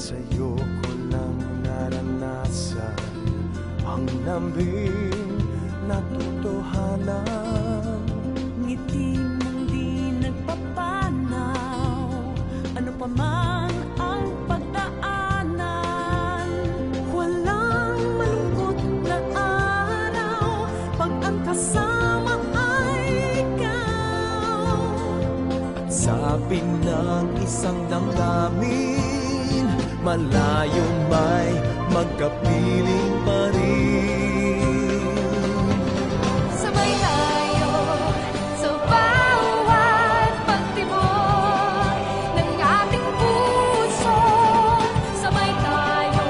Sa'yo ko lang naranasan ang lambing na totohanan. Ngiti mong di nagpapanaw, ano pa man ang pagdaanan. Walang malungkot na araw pag ang kasama ay ikaw. Sabi ng isang damdamin, malayo may magkapiling pa rin. Sabay tayo sa bawat pagtibok ng ating puso. Sabay tayo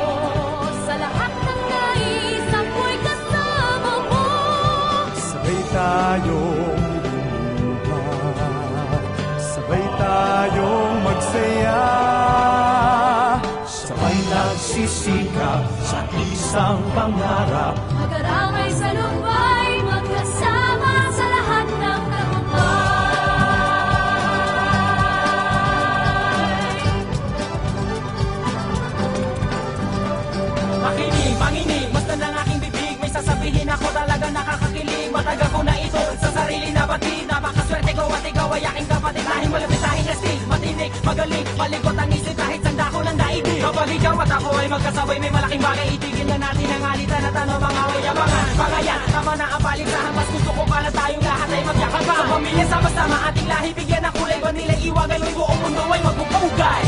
sa lahat ng nais, ako'y kasama mo. Sabay tayong lumuha, sabay tayong magsaya, sabay nagsisikap sa isang pangarap. Mag-aramay sa lupay, magkasama sa lahat ng tagumpay. Makinig, manginig, basta ng aking bibig, may sasabihin ako talaga nakakakilig. Matagal ko na ito sa sarili na batid, napakaswerte ko at ikaw ay aking kapatid. Lahing malapit, lahing astig, matinig, magaling, malikot ang isip kahit sanda ko lang daigdig. Kapag ikaw at ako ay magkasabay, may malaking bagay, itigil na natin ang alitan at ano mga wayabangan. Mga yan, tama na ang paligsahan, mas gusto ko pala tayong lahat ay magyakapan. Sa pamilya, sama-sama ating lahi, bigyan ng kulay, ba nila iwagan, may buong mundo ay magpupugay.